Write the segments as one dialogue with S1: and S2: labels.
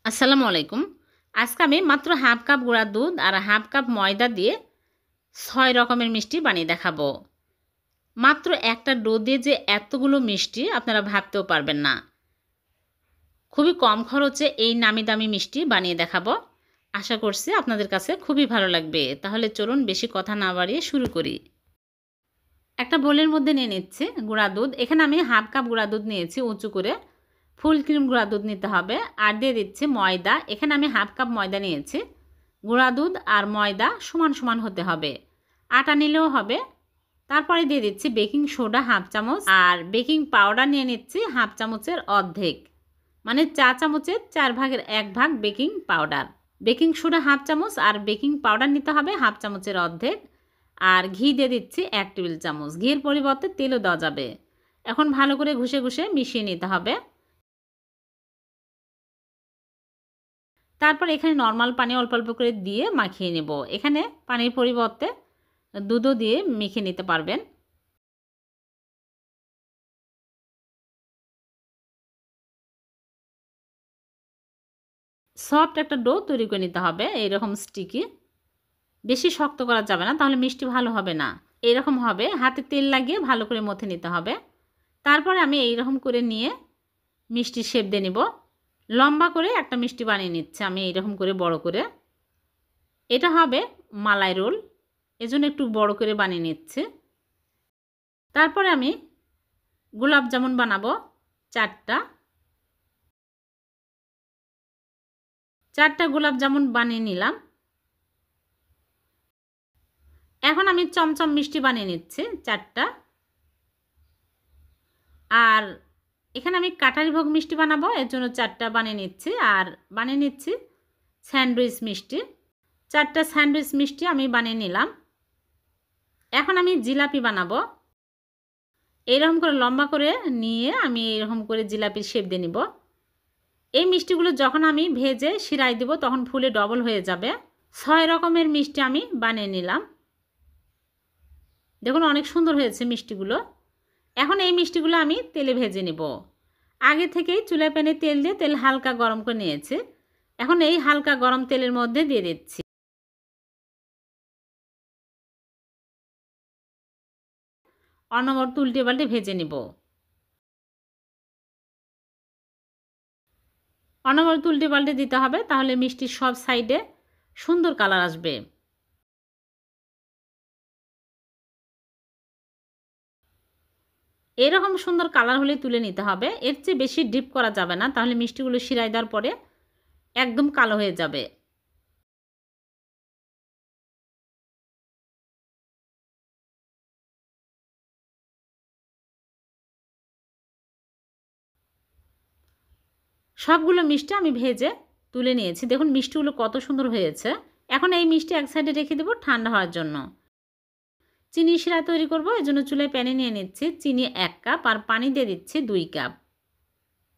S1: আসসালামু আলাইকুম। আজকে আমি মাত্র হাফ কাপ গুঁড়া দুধ আর হাফ কাপ ময়দা দিয়ে ৬ রকমের মিষ্টি বানিয়ে দেখাবো। মাত্র একটা ডো দিয়ে যে এতগুলো মিষ্টি আপনারা ভাবতেও পারবেন না। খুবই কম খরচে এই নামি দামি মিষ্টি বানিয়ে দেখাবো। আশা করছি আপনাদের কাছে খুবই ভালো লাগবে। তাহলে চলুন বেশি কথা না বাড়িয়ে শুরু করি। একটা বোলের মধ্যে নিয়ে নিচ্ছি গুঁড়া দুধ। এখানে আমি হাফ কাপ গুঁড়া দুধ নিয়েছি উঁচু করে। ফুল ক্রিম গুঁড়া দুধ নিতে হবে। আর দিয়ে দিচ্ছি ময়দা। এখানে আমি হাফ কাপ ময়দা নিয়েছি। গুঁড়া দুধ আর ময়দা সমান সমান হতে হবে। আটা নিলেও হবে। তারপরে দিয়ে দিচ্ছি বেকিং সোডা হাফ চামচ আর বেকিং পাউডার নিয়ে নিচ্ছি হাফ চামচের অর্ধেক, মানে চা চামচের 4 ভাগের 1 ভাগ baking powder. Baking soda half চামচ আর বেকিং পাউডার নিতে হবে হাফ চামচের অর্ধেক। আর ঘি দিয়ে দিচ্ছি 1 টেবিল চামচ। ঘির পরিবর্তে তেলও দেওয়া যাবে। এখন ভালো করে ঘষে ঘষে মিশিয়ে নিতে হবে। তারপর এখানে নর্মাল পানি অল্প অল্প করে দিয়ে মাখিয়ে নেব। এখানে পানির পরিবর্তে দুধও দিয়ে মেখে নিতে পারবেন। সফট একটা ডো তৈরি করে নিতে হবে, এইরকম স্টিকি। বেশি শক্ত করা যাবে না, তাহলে মিষ্টি ভালো হবে না। এইরকম হবে, হাতে তেল লাগিয়ে ভালো করে মথে নিতে হবে। তারপরে আমি এইরকম করে নিয়ে মিষ্টির শেপ দিয়ে নিব। লম্বা করে একটা মিষ্টি বানিয়ে নিচ্ছে আমি এইরকম করে বড় করে। এটা হবে মালাই রোল, এজন্য একটু বড় করে বানিয়ে নিচ্ছে। তারপরে আমি গোলাপ জামুন বানাবো 4টা গোলাপ জামুন বানিয়ে নিলাম। এখন আমি চমচম মিষ্টি বানিয়ে নিচ্ছি 4টা। আর এখানে আমি কাঠারি ভোগ মিষ্টি বানাবো, এর জন্য 4টা বানিয়ে নিচ্ছি। আর বানিয়ে নিচ্ছি স্যান্ডউইচ মিষ্টি। 4টা স্যান্ডউইচ মিষ্টি আমি বানিয়ে নিলাম। এখন আমি জিলাপি বানাবো। এইরকম করে লম্বা করে নিয়ে আমি এইরকম করে জিলাপির শেপ দিয়ে নিব। এই মিষ্টিগুলো যখন আমি ভেজে শিরায় দিব তখন ফুলে ডবল হয়ে যাবে। 6 রকমের মিষ্টি আমি বানিয়ে নিলাম। দেখুন অনেক সুন্দর হয়েছে মিষ্টিগুলো। এখন এই মিষ্টিগুলো আমি তেলে ভেজে নেব। আগে থেকেই চুলায় প্যানে তেল দিয়ে তেল হালকা গরম করে নিয়েছি। এখন এই হালকা গরম তেলের মধ্যে দিয়ে দিচ্ছি। অনবরত উল্টে পাল্টে ভেজে নেব। অনবরত উল্টে পাল্টে দিতে হবে, তাহলে মিষ্টির সব সাইডে সুন্দর কালার আসবে। এরকম সুন্দর কালার হলে তুলে নিতে হবে। এর চেয়ে বেশি ডিপ করা যাবে না, তাহলে মিষ্টিগুলো শিরায় দেওয়ার পরে একদম কালো হয়ে যাবে। সবগুলো মিষ্টি আমি ভেজে তুলে নিয়েছি। দেখুন মিষ্টিগুলো কত সুন্দর হয়েছে। এখন এই মিষ্টি এক সাইডে রেখে দেবো ঠান্ডা হওয়ার জন্য। চিনি শিরা তৈরি করব, এজন্য চুলায় প্যানে নিয়ে নিচ্ছি চিনি 1 কাপ আর পানি দিয়ে দিচ্ছি 2 কাপ।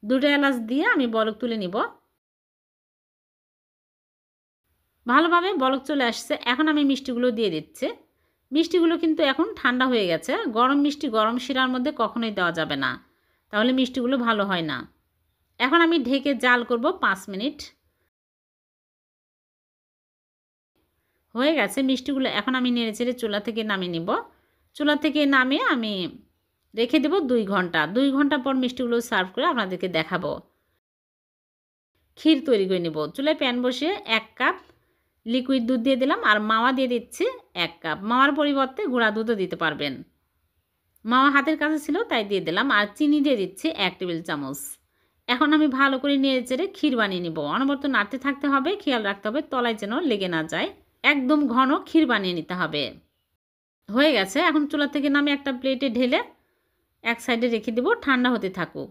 S1: 2টা এলাচ দিয়ে আমি বলক তুলে নিব। ভালোভাবে বলক চলে আসছে। এখন আমি মিষ্টিগুলো দিয়ে দিচ্ছি। মিষ্টিগুলো কিন্তু এখন ঠান্ডা হয়ে গেছে। গরম মিষ্টি গরম শিরার মধ্যে কখনোই দেওয়া যাবে না, তাহলে মিষ্টিগুলো ভালো হয় না। এখন আমি ঢেকে জাল করব 5 মিনিট। হয়ে গেছে মিষ্টিগুলো। এখন আমি নেড়েচেড়ে চুলা থেকে নামিয়ে নিব। চুলা থেকে নামিয়ে আমি রেখে দেব 2 ঘন্টা। 2 ঘন্টা পর মিষ্টিগুলো সার্ভ করে আপনাদেরকে দেখাবো। ক্ষীর তৈরি করে নেব। চুলায় প্যান বসিয়ে 1 কাপ লিকুইড দুধ দিয়ে দিলাম আর মাওয়া দিয়ে দিচ্ছি 1 কাপ। মাওয়ার পরিবর্তে গুঁড়া দুধও দিতে পারবেন। মাওয়া হাতের কাছে ছিল তাই দিয়ে দিলাম। আর চিনি দিয়ে দিচ্ছি 1 টেবিল চামচ। এখন আমি ভালো করে নেড়েচেড়ে ক্ষীর বানিয়ে নিব। অনবরত নাড়তে থাকতে হবে, খেয়াল রাখতে হবে তলায় যেন লেগে না যায়। একদম ঘন ক্ষীর বানিয়ে নিতে হবে। হয়ে গেছে। এখন চুলা থেকে নামিয়ে একটা প্লেটে ঢেলে এক সাইডে রেখে দেব, ঠান্ডা হতে থাকুক।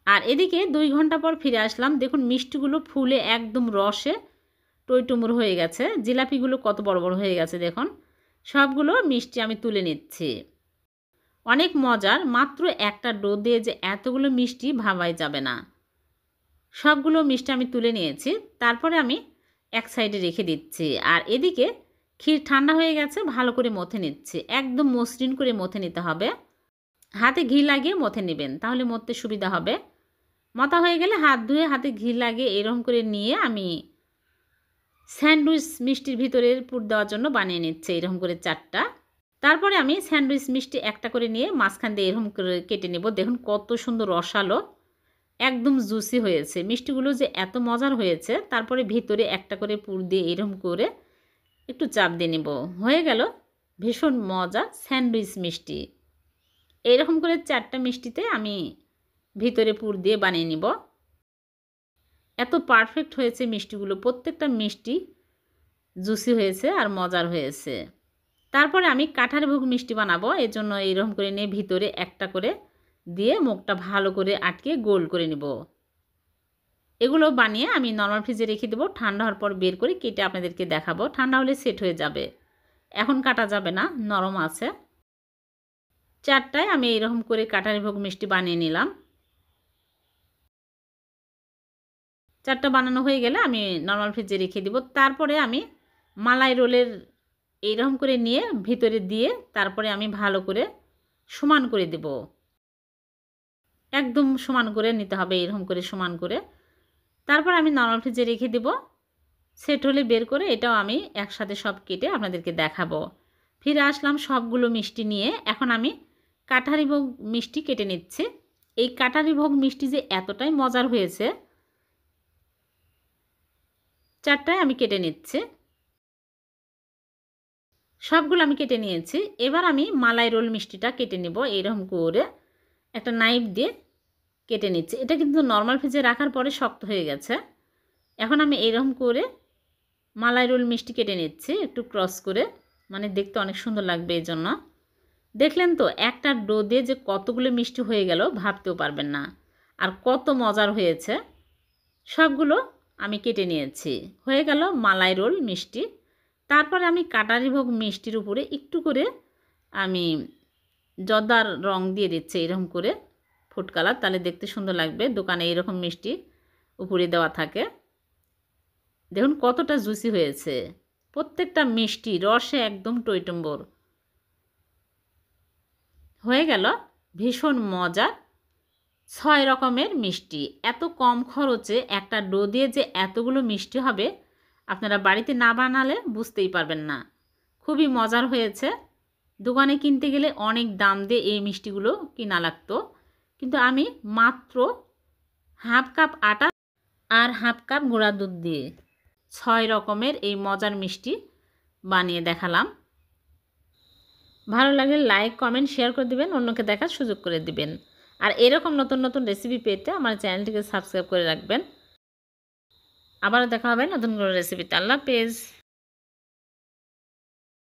S1: আর এদিকে 2 ঘন্টা পর ফিরে আসলাম। দেখুন মিষ্টিগুলো ফুলে একদম রসে টইটুমুর হয়ে গেছে। জিলাপিগুলো কত বড় বড় হয়ে গেছে দেখুন। সবগুলো মিষ্টি আমি তুলে নিচ্ছি। অনেক মজার। মাত্র একটা ডো দিয়ে যে এতগুলো মিষ্টি ভাবাই যাবে না। সবগুলো মিষ্টি আমি তুলে নিয়েছি। তারপরে আমি এক সাইডে রেখে দিচ্ছি। আর এদিকে ক্ষীর ঠান্ডা হয়ে গেছে, ভালো করে মথে নিচ্ছি। একদম মসৃণ করে মথে নিতে হবে। হাতে ঘি লাগিয়ে মথে নেবেন, তাহলে মথতে সুবিধা হবে। মতা হয়ে গেলে হাত ধুয়ে হাতে ঘি লাগিয়ে এরকম করে নিয়ে আমি স্যান্ডউইচ মিষ্টির ভিতরের পুর দেওয়ার জন্য বানিয়ে নিচ্ছি এরকম করে 4টা। তারপরে আমি স্যান্ডউইচ মিষ্টি একটা করে নিয়ে মাঝখান দিয়ে এরকম করে কেটে নেব। দেখুন কত সুন্দর রসালো, একদম জুসি হয়েছে। মিষ্টিগুলো যে এত মজার হয়েছে। তারপরে ভিতরে একটা করে পুর দিয়ে এরকম করে একটু চাপ দিয়ে নেব। হয়ে গেল ভীষণ মজা স্যান্ডউইচ মিষ্টি। এইরকম করে 4টা মিষ্টিতে আমি ভিতরে পুর দিয়ে বানিয়ে নিব। এত পারফেক্ট হয়েছে মিষ্টিগুলো, প্রত্যেকটা মিষ্টি জুসি হয়েছে আর মজার হয়েছে। তারপরে আমি কাঁঠাল ভোগ মিষ্টি বানাবো, এর জন্য এইরকম করে নিয়ে ভিতরে একটা করে দিয়ে মুখটা ভালো করে আটকে গোল করে নিব। এগুলো বানিয়ে আমি নরমাল ফ্রিজে রেখে দেবো। ঠান্ডা হওয়ার পর বের করে কেটে আপনাদেরকে দেখাবো। ঠান্ডা হলে সেট হয়ে যাবে, এখন কাটা যাবে না, নরম আছে। 4টায় আমি এইরকম করে কাঁঠাল ভোগ মিষ্টি বানিয়ে নিলাম। 4টা বানানো হয়ে গেলে আমি নরমাল ফ্রিজে রেখে দিব। তারপরে আমি মালাই রোলের এইরকম করে নিয়ে ভিতরে দিয়ে তারপরে আমি ভালো করে সমান করে দেব। একদম সমান করে নিতে হবে, এরকম করে সমান করে। তারপর আমি নরমাল ফ্রিজে রেখে দেব। সেট হলে বের করে এটাও আমি একসাথে সব কেটে আপনাদেরকে দেখাবো। ফিরে আসলাম সবগুলো মিষ্টি নিয়ে। এখন আমি কাঠারি ভোগ মিষ্টি কেটে নিচ্ছি। এই কাঠারি ভোগ মিষ্টি যে এতটাই মজার হয়েছে, 4টায় আমি কেটে নিচ্ছি। সবগুলো আমি কেটে নিয়েছি। এবার আমি মালাই রোল মিষ্টিটা কেটে নেব। এইরকম করে একটা নাইফ দিয়ে কেটে নিচ্ছি। এটা কিন্তু নরমাল ফ্রিজে রাখার পরে শক্ত হয়ে গেছে। এখন আমি এইরকম করে মালাই রোল মিষ্টি কেটে নিচ্ছি একটু ক্রস করে, মানে দেখতে অনেক সুন্দর লাগবে এই জন্য। দেখলেন তো একটা ডো দিয়ে যে কতগুলো মিষ্টি হয়ে গেল ভাবতেও পারবেন না, আর কত মজার হয়েছে। সবগুলো আমি কেটে নিয়েছি। হয়ে গেল মালাই রোল মিষ্টি। তারপরে আমি কাটারি ভোগ মিষ্টির উপরে একটু করে আমি জর্দার রং দিয়ে দিচ্ছি এরকম করে ফুড কালার, তাহলে দেখতে সুন্দর লাগবে। দোকানে এরকম মিষ্টি উপরে দেওয়া থাকে। দেখুন কতটা জুসি হয়েছে, প্রত্যেকটা মিষ্টি রসে একদম টইটম্বর হয়ে গেল। ভীষণ মজার 6 রকমের মিষ্টি। এত কম খরচে একটা ডো দিয়ে যে এতগুলো মিষ্টি হবে আপনারা বাড়িতে না বানালে বুঝতেই পারবেন না। খুবই মজার হয়েছে। দোকানে কিনতে গেলে অনেক দাম দিয়ে এই মিষ্টিগুলো কিনা লাগতো, কিন্তু আমি মাত্র হাফ কাপ আটা আর হাফ কাপ গুঁড়া দুধ দিয়ে 6 রকমের এই মজার মিষ্টি বানিয়ে দেখালাম। ভালো লাগলে লাইক কমেন্ট শেয়ার করে দিবেন, অন্যকে দেখার সুযোগ করে দিবেন। আর এরকম নতুন নতুন রেসিপি পেতে আমার চ্যানেলটিকে সাবস্ক্রাইব করে রাখবেন। আবারও দেখা হবে নতুন কোনো রেসিপিতে। আল্লাহ হাফেজ।